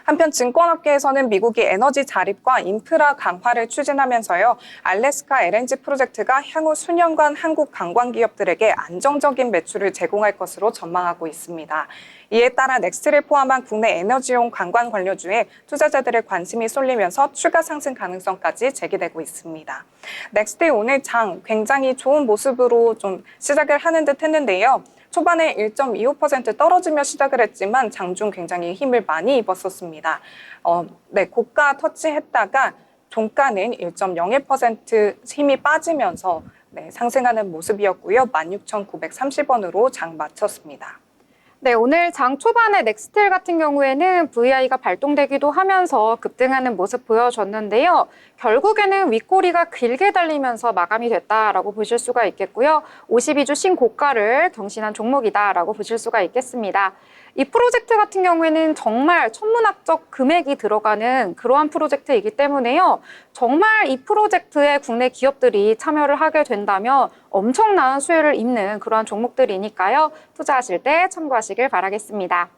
한편 증권업계에서는 미국이 에너지 자립과 인프라 강화를 추진하면서요. 알래스카 LNG 프로젝트가 향후 수년간 한국 관광 기업들에게 안정적인 매출을 제공할 것으로 전망하고 있습니다. 이에 따라 넥스틸을 포함한 국내 에너지용 관광 관료주에 투자자들의 관심이 쏠리면서 추가 상승 가능성까지 제기되고 있습니다. 넥스틸 오늘 장 굉장히 좋은 모습으로 좀 시작을 하는 듯 했는데요. 초반에 1.25% 떨어지며 시작을 했지만 장중 굉장히 힘을 많이 입었었습니다. 고가 터치했다가 종가는 1.01% 힘이 빠지면서 상승하는 모습이었고요. 16,930원으로 장 마쳤습니다. 네, 오늘 장 초반에 넥스틸 같은 경우에는 VI가 발동되기도 하면서 급등하는 모습 보여줬는데요. 결국에는 윗꼬리가 길게 달리면서 마감이 됐다라고 보실 수가 있겠고요. 52주 신고가를 경신한 종목이다라고 보실 수가 있겠습니다. 이 프로젝트 같은 경우에는 정말 천문학적 금액이 들어가는 그러한 프로젝트이기 때문에요. 정말 이 프로젝트에 국내 기업들이 참여를 하게 된다면 엄청난 수혜를 입는 그러한 종목들이니까요. 투자하실 때 참고하시길 바라겠습니다.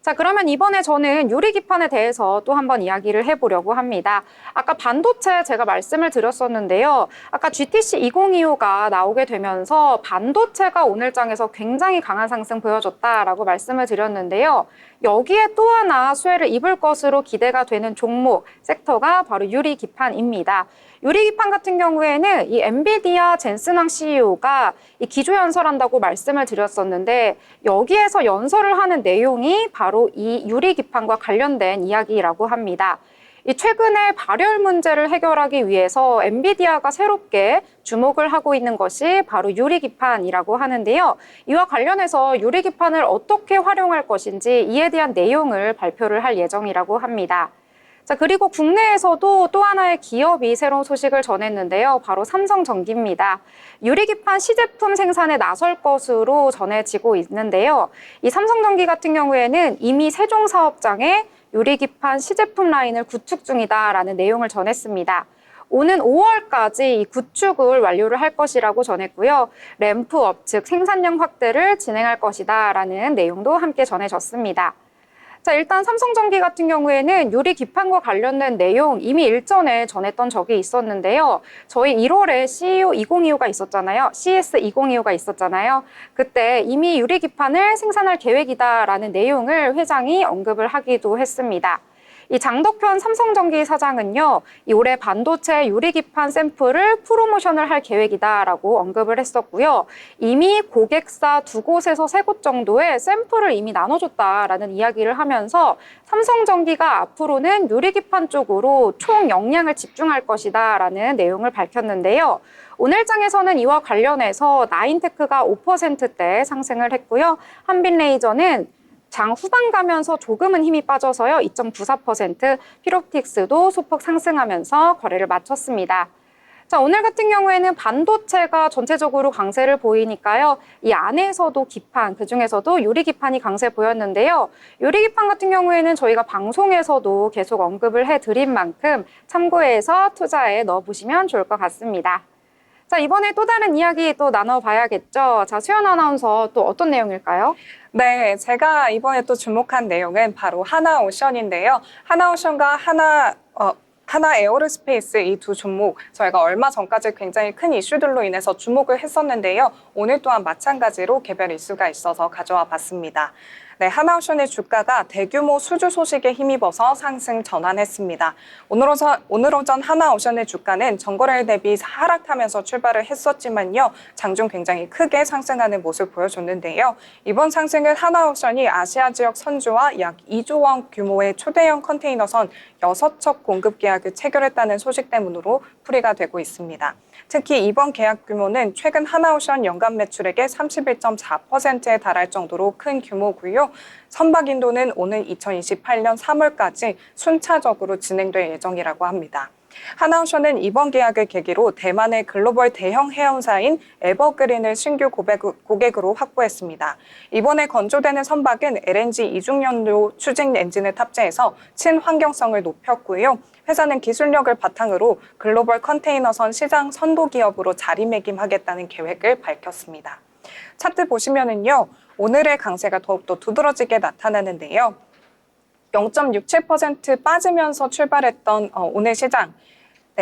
자, 그러면 이번에 저는 유리기판에 대해서 또 한번 이야기를 해보려고 합니다. 아까 반도체 제가 말씀을 드렸었는데요. 아까 GTC 2025가 나오게 되면서 반도체가 오늘장에서 굉장히 강한 상승 보여줬다라고 말씀을 드렸는데요. 여기에 또 하나 수혜를 입을 것으로 기대가 되는 종목, 섹터가 바로 유리기판입니다. 유리기판 같은 경우에는 이 엔비디아 젠슨왕 CEO가 이 기조연설한다고 말씀을 드렸었는데 여기에서 연설을 하는 내용이 바로 이 유리기판과 관련된 이야기라고 합니다. 이 최근에 발열 문제를 해결하기 위해서 엔비디아가 새롭게 주목을 하고 있는 것이 바로 유리기판이라고 하는데요. 이와 관련해서 유리기판을 어떻게 활용할 것인지 이에 대한 내용을 발표를 할 예정이라고 합니다. 자, 그리고 국내에서도 또 하나의 기업이 새로운 소식을 전했는데요. 바로 삼성전기입니다. 유리기판 시제품 생산에 나설 것으로 전해지고 있는데요. 이 삼성전기 같은 경우에는 이미 세종사업장에 유리기판 시제품 라인을 구축 중이다라는 내용을 전했습니다. 오는 5월까지 이 구축을 완료를 할 것이라고 전했고요. 램프업, 즉 생산량 확대를 진행할 것이다라는 내용도 함께 전해졌습니다. 자, 일단 삼성전기 같은 경우에는 유리기판과 관련된 내용 이미 일전에 전했던 적이 있었는데요. 저희 1월에 CEO 2025가 있었잖아요. CS 2025가 있었잖아요. 그때 이미 유리기판을 생산할 계획이다라는 내용을 회장이 언급을 하기도 했습니다. 이 장덕현 삼성전기 사장은요, 이 올해 반도체 유리기판 샘플을 프로모션을 할 계획이다라고 언급을 했었고요. 이미 고객사 2곳에서 3곳 정도의 샘플을 이미 나눠줬다라는 이야기를 하면서 삼성전기가 앞으로는 유리기판 쪽으로 총 역량을 집중할 것이다라는 내용을 밝혔는데요. 오늘장에서는 이와 관련해서 나인테크가 5%대 상승을 했고요. 한빛레이저는 장 후반 가면서 조금은 힘이 빠져서요. 2.94%, 피롭틱스도 소폭 상승하면서 거래를 마쳤습니다. 자, 오늘 같은 경우에는 반도체가 전체적으로 강세를 보이니까요. 이 안에서도 기판, 그중에서도 유리기판이 강세 보였는데요. 유리기판 같은 경우에는 저희가 방송에서도 계속 언급을 해드린 만큼 참고해서 투자에 넣어보시면 좋을 것 같습니다. 자, 이번에 또 다른 이야기 또 나눠봐야겠죠. 자, 수연 아나운서 또 어떤 내용일까요? 네, 제가 이번에 또 주목한 내용은 바로 하나오션인데요. 하나오션과 하나 에어로스페이스 이 두 종목 저희가 얼마 전까지 굉장히 큰 이슈들로 인해서 주목을 했었는데요. 오늘 또한 마찬가지로 개별 이슈가 있어서 가져와 봤습니다. 네, 하나오션의 주가가 대규모 수주 소식에 힘입어서 상승 전환했습니다. 오늘 오전 하나오션의 주가는 전거래일 대비 하락하면서 출발을 했었지만요. 장중 굉장히 크게 상승하는 모습을 보여줬는데요. 이번 상승은 하나오션이 아시아 지역 선주와 약 2조 원 규모의 초대형 컨테이너선 6척 공급 계약을 체결했다는 소식 때문으로 풀이가 되고 있습니다. 특히 이번 계약 규모는 최근 하나오션 연간 매출액의 31.4%에 달할 정도로 큰 규모고요. 선박 인도는 오는 2028년 3월까지 순차적으로 진행될 예정이라고 합니다. 하나오션은 이번 계약을 계기로 대만의 글로벌 대형 해운사인 에버그린을 신규 고객으로 확보했습니다. 이번에 건조되는 선박은 LNG 이중연료 추진 엔진을 탑재해서 친환경성을 높였고요. 회사는 기술력을 바탕으로 글로벌 컨테이너선 시장 선도 기업으로 자리매김하겠다는 계획을 밝혔습니다. 차트 보시면은요, 오늘의 강세가 더욱더 두드러지게 나타나는데요. 0.67% 빠지면서 출발했던 오늘 시장,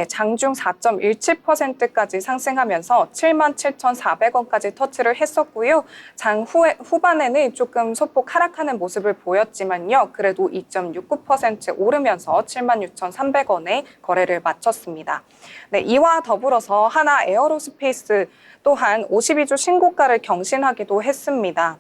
장중 4.17%까지 상승하면서 77,400원까지 터치를 했었고요. 장 후반에는 조금 소폭 하락하는 모습을 보였지만요. 그래도 2.69% 오르면서 76,300원에 거래를 마쳤습니다. 네, 이와 더불어서 하나 에어로스페이스 또한 52주 신고가를 경신하기도 했습니다.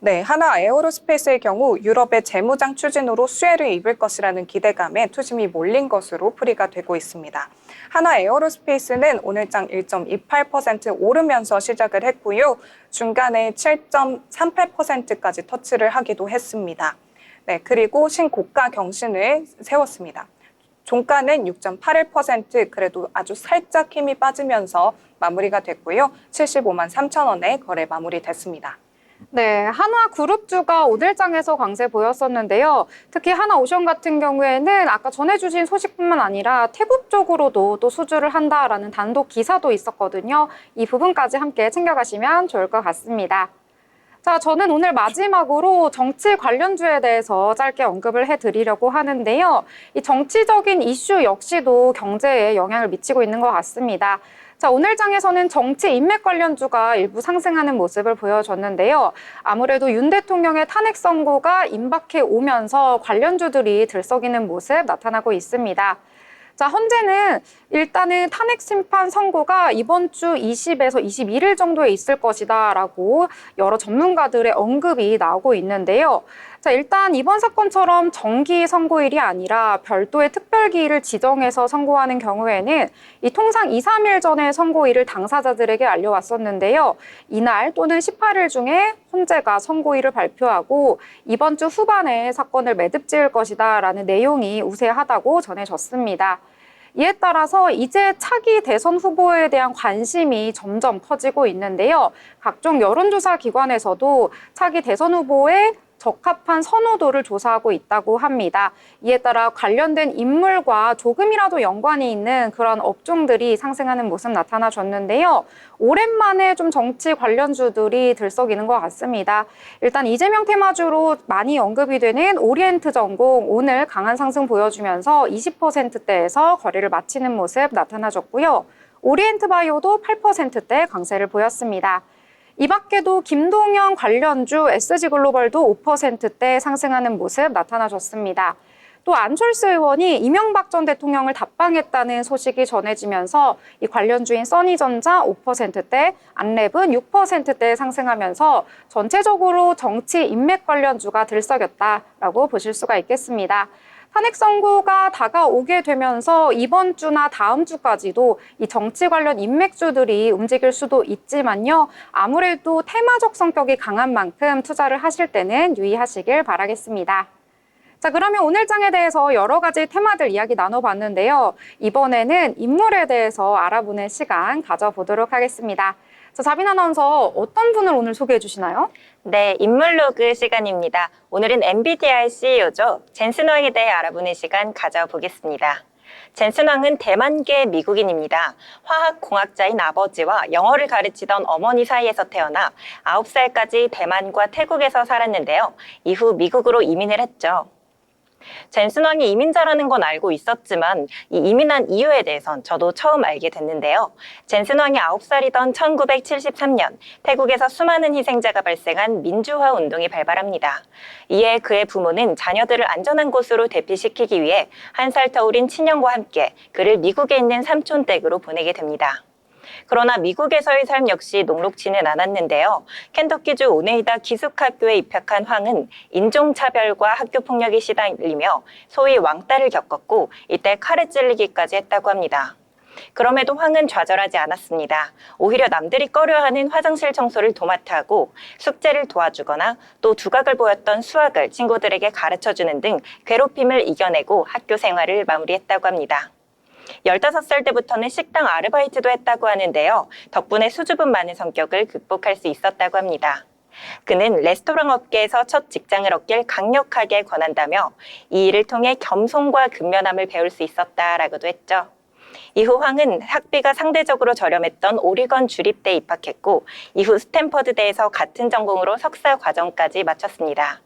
네, 하나 에어로스페이스의 경우 유럽의 재무장 추진으로 수혜를 입을 것이라는 기대감에 투심이 몰린 것으로 풀이가 되고 있습니다. 하나 에어로스페이스는 오늘장 1.28% 오르면서 시작을 했고요. 중간에 7.38%까지 터치를 하기도 했습니다. 네, 그리고 신고가 경신을 세웠습니다. 종가는 6.81%, 그래도 아주 살짝 힘이 빠지면서 마무리가 됐고요. 75만 3천 원에 거래 마무리됐습니다. 네, 한화그룹주가 오늘장에서 강세 보였었는데요. 특히 하나오션 같은 경우에는 아까 전해주신 소식뿐만 아니라 태국 쪽으로도 또 수주를 한다라는 단독 기사도 있었거든요. 이 부분까지 함께 챙겨가시면 좋을 것 같습니다. 자, 저는 오늘 마지막으로 정치 관련주에 대해서 짧게 언급을 해드리려고 하는데요. 이 정치적인 이슈 역시도 경제에 영향을 미치고 있는 것 같습니다. 자, 오늘 장에서는 정치 인맥 관련주가 일부 상승하는 모습을 보여줬는데요. 아무래도 윤 대통령의 탄핵 선고가 임박해 오면서 관련주들이 들썩이는 모습 나타나고 있습니다. 자, 현재는 일단은 탄핵 심판 선고가 이번 주 20에서 21일 정도에 있을 것이다라고 여러 전문가들의 언급이 나오고 있는데요. 자, 일단 이번 사건처럼 정기 선고일이 아니라 별도의 특별기일을 지정해서 선고하는 경우에는 이 통상 2, 3일 전에 선고일을 당사자들에게 알려왔었는데요. 이날 또는 18일 중에 헌재가 선고일을 발표하고 이번 주 후반에 사건을 매듭지을 것이다라는 내용이 우세하다고 전해졌습니다. 이에 따라서 이제 차기 대선 후보에 대한 관심이 점점 커지고 있는데요. 각종 여론조사 기관에서도 차기 대선 후보의 적합한 선호도를 조사하고 있다고 합니다. 이에 따라 관련된 인물과 조금이라도 연관이 있는 그런 업종들이 상승하는 모습 나타나줬는데요. 오랜만에 좀 정치 관련주들이 들썩이는 것 같습니다. 일단 이재명 테마주로 많이 언급이 되는 오리엔트 전공 오늘 강한 상승 보여주면서 20%대에서 거래를 마치는 모습 나타나줬고요. 오리엔트 바이오도 8%대 강세를 보였습니다. 이 밖에도 김동연 관련주 SG글로벌도 5%대 상승하는 모습 나타나줬습니다. 또 안철수 의원이 이명박 전 대통령을 답방했다는 소식이 전해지면서 이 관련주인 써니전자 5%대, 안랩은 6%대 상승하면서 전체적으로 정치 인맥 관련주가 들썩였다라고 보실 수가 있겠습니다. 탄핵 선고가 다가오게 되면서 이번 주나 다음 주까지도 이 정치 관련 인맥주들이 움직일 수도 있지만요. 아무래도 테마적 성격이 강한 만큼 투자를 하실 때는 유의하시길 바라겠습니다. 자, 그러면 오늘 장에 대해서 여러 가지 테마들 이야기 나눠봤는데요. 이번에는 인물에 대해서 알아보는 시간 가져보도록 하겠습니다. 자, 자빈 아나운서 어떤 분을 오늘 소개해 주시나요? 네, 인물로그 시간입니다. 오늘은 엔비디아의 CEO죠. 젠슨 왕에 대해 알아보는 시간 가져보겠습니다. 젠슨 왕은 대만계 미국인입니다. 화학공학자인 아버지와 영어를 가르치던 어머니 사이에서 태어나 9살까지 대만과 태국에서 살았는데요. 이후 미국으로 이민을 했죠. 젠슨 왕이 이민자라는 건 알고 있었지만 이 이민한 이유에 대해선 저도 처음 알게 됐는데요. 젠슨 왕이 9살이던 1973년 태국에서 수많은 희생자가 발생한 민주화 운동이 발발합니다. 이에 그의 부모는 자녀들을 안전한 곳으로 대피시키기 위해 한 살 터울인 친형과 함께 그를 미국에 있는 삼촌 댁으로 보내게 됩니다. 그러나 미국에서의 삶 역시 녹록지는 않았는데요. 켄터키주 오네이다 기숙학교에 입학한 황은 인종차별과 학교폭력에 시달리며 소위 왕따를 겪었고 이때 칼에 찔리기까지 했다고 합니다. 그럼에도 황은 좌절하지 않았습니다. 오히려 남들이 꺼려하는 화장실 청소를 도맡아 하고 숙제를 도와주거나 또 두각을 보였던 수학을 친구들에게 가르쳐주는 등 괴롭힘을 이겨내고 학교 생활을 마무리했다고 합니다. 15살 때부터는 식당 아르바이트도 했다고 하는데요. 덕분에 수줍음 많은 성격을 극복할 수 있었다고 합니다. 그는 레스토랑 업계에서 첫 직장을 얻길 강력하게 권한다며 이 일을 통해 겸손과 근면함을 배울 수 있었다라고도 했죠. 이후 황은 학비가 상대적으로 저렴했던 오리건 주립대에 입학했고 이후 스탠퍼드대에서 같은 전공으로 석사 과정까지 마쳤습니다.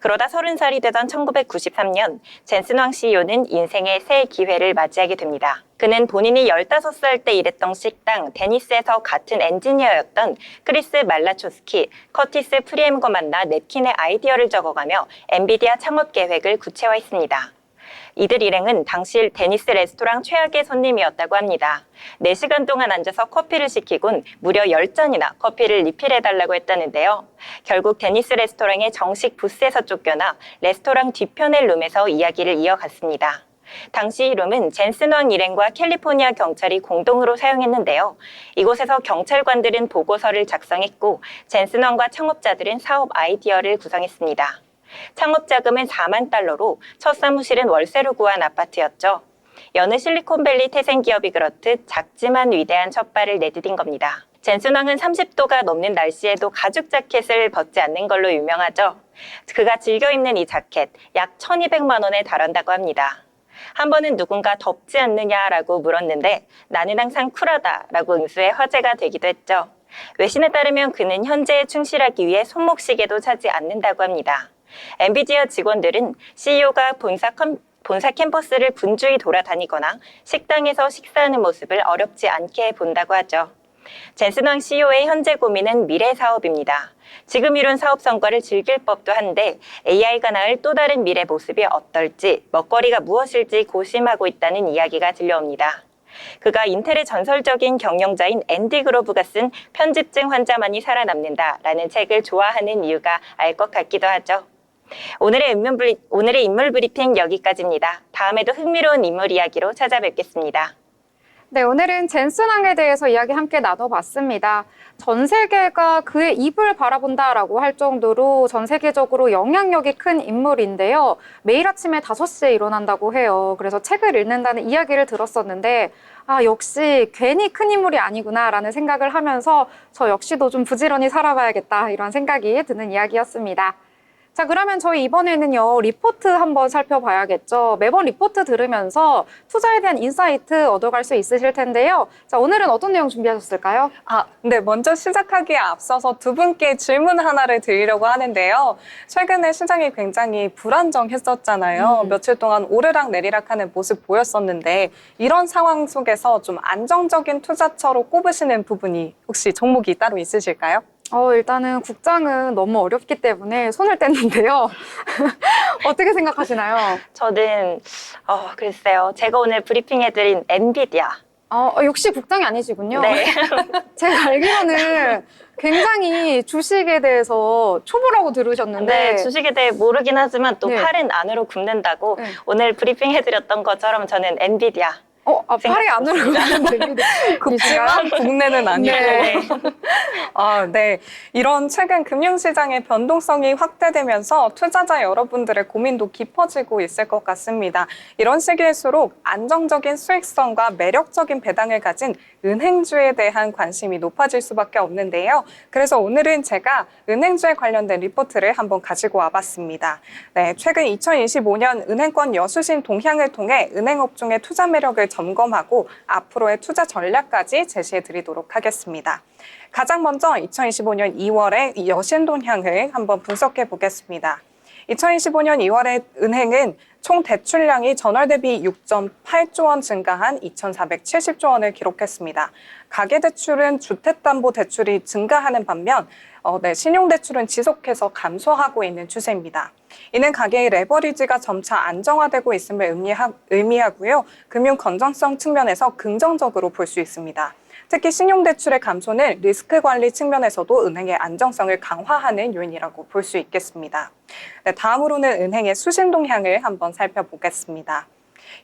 그러다 30살이 되던 1993년 젠슨 왕 CEO는 인생의 새 기회를 맞이하게 됩니다. 그는 본인이 15살 때 일했던 식당 데니스에서 같은 엔지니어였던 크리스 말라초스키, 커티스 프리엠과 만나 냅킨의 아이디어를 적어가며 엔비디아 창업 계획을 구체화했습니다. 이들 일행은 당시 데니스 레스토랑 최악의 손님이었다고 합니다. 4시간 동안 앉아서 커피를 시키곤 무려 10잔이나 커피를 리필해달라고 했다는데요. 결국 데니스 레스토랑의 정식 부스에서 쫓겨나 레스토랑 뒤편의 룸에서 이야기를 이어갔습니다. 당시 이 룸은 젠슨 왕 일행과 캘리포니아 경찰이 공동으로 사용했는데요. 이곳에서 경찰관들은 보고서를 작성했고 젠슨 왕과 창업자들은 사업 아이디어를 구성했습니다. 창업 자금은 4만 달러로 첫 사무실은 월세로 구한 아파트였죠. 여느 실리콘밸리 태생 기업이 그렇듯 작지만 위대한 첫발을 내디딘 겁니다. 젠순왕은 30도가 넘는 날씨에도 가죽 자켓을 벗지 않는 걸로 유명하죠. 그가 즐겨 입는 이 자켓 약 1,200만 원에 달한다고 합니다. 한 번은 누군가 덥지 않느냐라고 물었는데 나는 항상 쿨하다라고 응수해 화제가 되기도 했죠. 외신에 따르면 그는 현재에 충실하기 위해 손목시계도 차지 않는다고 합니다. 엔비디아 직원들은 CEO가 본사 캠퍼스를 분주히 돌아다니거나 식당에서 식사하는 모습을 어렵지 않게 본다고 하죠. 젠슨왕 CEO의 현재 고민은 미래 사업입니다. 지금 이룬 사업 성과를 즐길 법도 한데 AI가 낳을 또 다른 미래 모습이 어떨지, 먹거리가 무엇일지 고심하고 있다는 이야기가 들려옵니다. 그가 인텔의 전설적인 경영자인 앤디 그로브가 쓴 편집증 환자만이 살아남는다라는 책을 좋아하는 이유가 알 것 같기도 하죠. 오늘의 인물 브리핑 여기까지입니다. 다음에도 흥미로운 인물 이야기로 찾아뵙겠습니다. 네, 오늘은 젠슨왕에 대해서 이야기 함께 나눠봤습니다. 전 세계가 그의 입을 바라본다라고 할 정도로 전 세계적으로 영향력이 큰 인물인데요. 매일 아침에 5시에 일어난다고 해요. 그래서 책을 읽는다는 이야기를 들었었는데 역시 괜히 큰 인물이 아니구나라는 생각을 하면서 저 역시도 좀 부지런히 살아봐야겠다 이런 생각이 드는 이야기였습니다. 자, 그러면 저희 이번에는요, 리포트 한번 살펴봐야겠죠. 매번 리포트 들으면서 투자에 대한 인사이트 얻어갈 수 있으실 텐데요. 자, 오늘은 어떤 내용 준비하셨을까요? 네. 먼저 시작하기에 앞서서 두 분께 질문 하나를 드리려고 하는데요. 최근에 시장이 굉장히 불안정했었잖아요. 며칠 동안 오르락 내리락 하는 모습 보였었는데 이런 상황 속에서 좀 안정적인 투자처로 꼽으시는 부분이 혹시 종목이 따로 있으실까요? 일단은 국장은 너무 어렵기 때문에 손을 뗐는데요. 어떻게 생각하시나요? 저는 글쎄요. 제가 오늘 브리핑해드린 엔비디아. 역시 국장이 아니시군요. 네. 제가 알기로는 굉장히 주식에 대해서 초보라고 들으셨는데 네, 주식에 대해 모르긴 하지만 또 네. 팔은 안으로 굽는다고 네. 오늘 브리핑해드렸던 것처럼 저는 엔비디아. 팔이 안으로 가는 굽지만 국내는 아니고. 네. 네. 이런 최근 금융시장의 변동성이 확대되면서 투자자 여러분들의 고민도 깊어지고 있을 것 같습니다. 이런 시기일수록 안정적인 수익성과 매력적인 배당을 가진 은행주에 대한 관심이 높아질 수밖에 없는데요. 그래서 오늘은 제가 은행주에 관련된 리포트를 한번 가지고 와봤습니다. 네, 최근 2025년 은행권 여수신 동향을 통해 은행업종의 투자 매력을 점검하고 앞으로의 투자 전략까지 제시해 드리도록 하겠습니다. 가장 먼저 2025년 2월의 여신 동향을 한번 분석해 보겠습니다. 2025년 2월에 은행은 총 대출량이 전월 대비 6.8조 원 증가한 2,470조 원을 기록했습니다. 가계대출은 주택담보대출이 증가하는 반면 신용대출은 지속해서 감소하고 있는 추세입니다. 이는 가계의 레버리지가 점차 안정화되고 있음을 의미하고요. 금융 건전성 측면에서 긍정적으로 볼 수 있습니다. 특히 신용대출의 감소는 리스크 관리 측면에서도 은행의 안정성을 강화하는 요인이라고 볼 수 있겠습니다. 네, 다음으로는 은행의 수신 동향을 한번 살펴보겠습니다.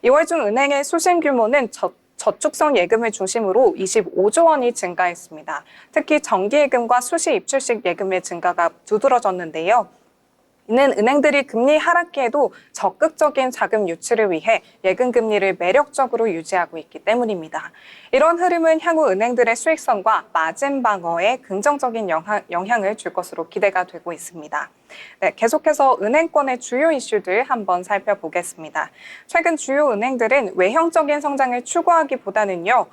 2월 중 은행의 수신 규모는 저축성 예금을 중심으로 25조 원이 증가했습니다. 특히 정기예금과 수시 입출식 예금의 증가가 두드러졌는데요. 이는 은행들이 금리 하락기에도 적극적인 자금 유치를 위해 예금 금리를 매력적으로 유지하고 있기 때문입니다. 이런 흐름은 향후 은행들의 수익성과 마진 방어에 긍정적인 영향을 줄 것으로 기대가 되고 있습니다. 네, 계속해서 은행권의 주요 이슈들 한번 살펴보겠습니다. 최근 주요 은행들은 외형적인 성장을 추구하기보다는요.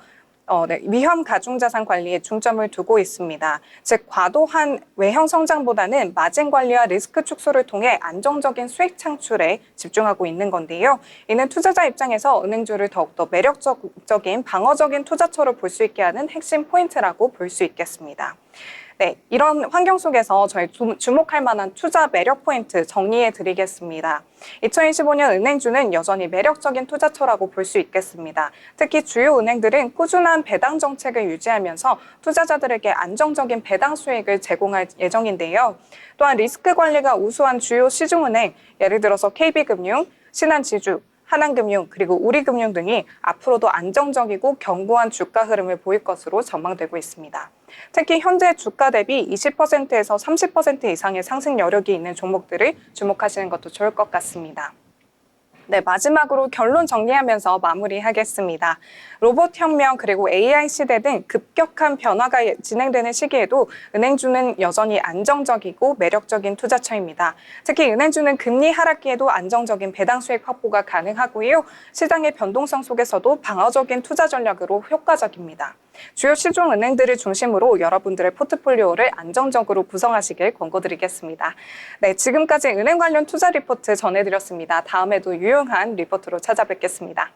위험 가중자산 관리에 중점을 두고 있습니다. 즉, 과도한 외형 성장보다는 마진 관리와 리스크 축소를 통해 안정적인 수익 창출에 집중하고 있는 건데요. 이는 투자자 입장에서 은행주를 더욱더 매력적인 방어적인 투자처로 볼 수 있게 하는 핵심 포인트라고 볼 수 있겠습니다. 네, 이런 환경 속에서 저희 주목할 만한 투자 매력 포인트 정리해 드리겠습니다. 2025년 은행주는 여전히 매력적인 투자처라고 볼 수 있겠습니다. 특히 주요 은행들은 꾸준한 배당 정책을 유지하면서 투자자들에게 안정적인 배당 수익을 제공할 예정인데요. 또한 리스크 관리가 우수한 주요 시중은행, 예를 들어서 KB금융, 신한지주, 하나금융 그리고 우리금융 등이 앞으로도 안정적이고 견고한 주가 흐름을 보일 것으로 전망되고 있습니다. 특히 현재 주가 대비 20%에서 30% 이상의 상승 여력이 있는 종목들을 주목하시는 것도 좋을 것 같습니다. 네, 마지막으로 결론 정리하면서 마무리하겠습니다. 로봇 혁명 그리고 AI 시대 등 급격한 변화가 진행되는 시기에도 은행주는 여전히 안정적이고 매력적인 투자처입니다. 특히 은행주는 금리 하락기에도 안정적인 배당 수익 확보가 가능하고요. 시장의 변동성 속에서도 방어적인 투자 전략으로 효과적입니다. 주요 시중 은행들을 중심으로 여러분들의 포트폴리오를 안정적으로 구성하시길 권고드리겠습니다. 네, 지금까지 은행 관련 투자 리포트 전해드렸습니다. 다음에도 유용한 리포트로 찾아뵙겠습니다.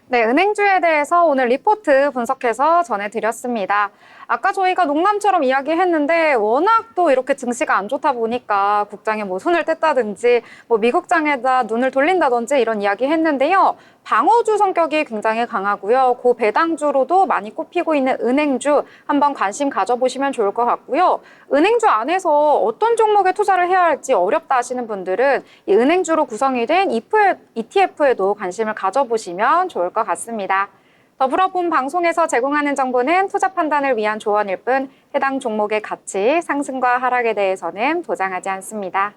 네, 은행주에 대해서 오늘 리포트 분석해서 전해드렸습니다. 아까 저희가 농담처럼 이야기했는데 워낙 또 이렇게 증시가 안 좋다 보니까 국장에 뭐 손을 뗐다든지 뭐 미국장에다 눈을 돌린다든지 이런 이야기 했는데요. 방어주 성격이 굉장히 강하고요. 고배당주로도 많이 꼽히고 있는 은행주 한번 관심 가져보시면 좋을 것 같고요. 은행주 안에서 어떤 종목에 투자를 해야 할지 어렵다 하시는 분들은 이 은행주로 구성이 된 ETF에도 관심을 가져보시면 좋을 것 같습니다. 더불어 본 방송에서 제공하는 정보는 투자 판단을 위한 조언일 뿐 해당 종목의 가치, 상승과 하락에 대해서는 보장하지 않습니다.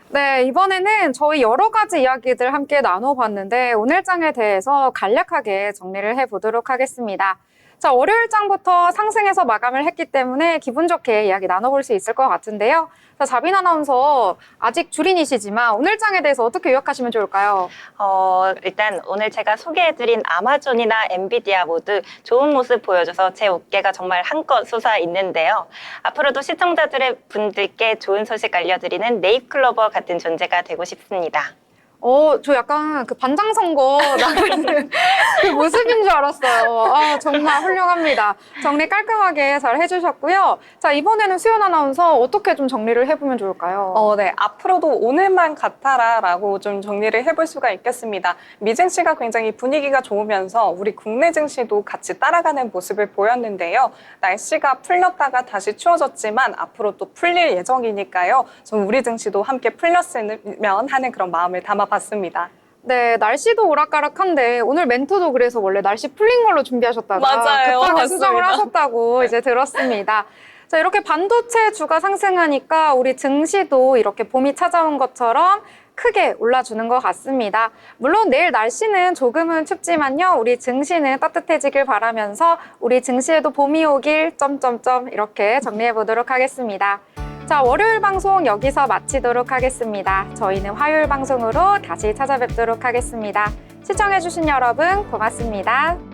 네, 이번에는 저희 여러 가지 이야기들 함께 나눠봤는데 오늘 장에 대해서 간략하게 정리를 해보도록 하겠습니다. 자, 월요일 장부터 상승해서 마감을 했기 때문에 기분 좋게 이야기 나눠볼 수 있을 것 같은데요. 자, 자빈 아나운서 아직 주린이시지만 오늘 장에 대해서 어떻게 요약하시면 좋을까요? 일단 오늘 제가 소개해드린 아마존이나 엔비디아 모두 좋은 모습 보여줘서 제 어깨가 정말 한껏 솟아 있는데요. 앞으로도 시청자들의 분들께 좋은 소식 알려드리는 네잎클로버 같은 존재가 되고 싶습니다. 저 약간 그 반장 선거 나가는 그 모습인 줄 알았어요. 아, 정말 훌륭합니다. 정리 깔끔하게 잘 해주셨고요. 자, 이번에는 수연 아나운서 어떻게 좀 정리를 해보면 좋을까요? 네. 앞으로도 오늘만 같아라라고 좀 정리를 해볼 수가 있겠습니다. 미증시가 굉장히 분위기가 좋으면서 우리 국내 증시도 같이 따라가는 모습을 보였는데요. 날씨가 풀렸다가 다시 추워졌지만 앞으로 또 풀릴 예정이니까요. 좀 우리 증시도 함께 풀렸으면 하는 그런 마음을 담아봤습니다. 네, 날씨도 오락가락한데 오늘 멘트도 그래서 원래 날씨 풀린 걸로 준비하셨다가 맞아요. 급하게 맞습니다. 수정을 하셨다고 이제 들었습니다. 자, 이렇게 반도체 주가 상승하니까 우리 증시도 이렇게 봄이 찾아온 것처럼 크게 올라주는 것 같습니다. 물론 내일 날씨는 조금은 춥지만요. 우리 증시는 따뜻해지길 바라면서 우리 증시에도 봄이 오길 이렇게 정리해 보도록 하겠습니다. 자, 월요일 방송 여기서 마치도록 하겠습니다. 저희는 화요일 방송으로 다시 찾아뵙도록 하겠습니다. 시청해주신 여러분 고맙습니다.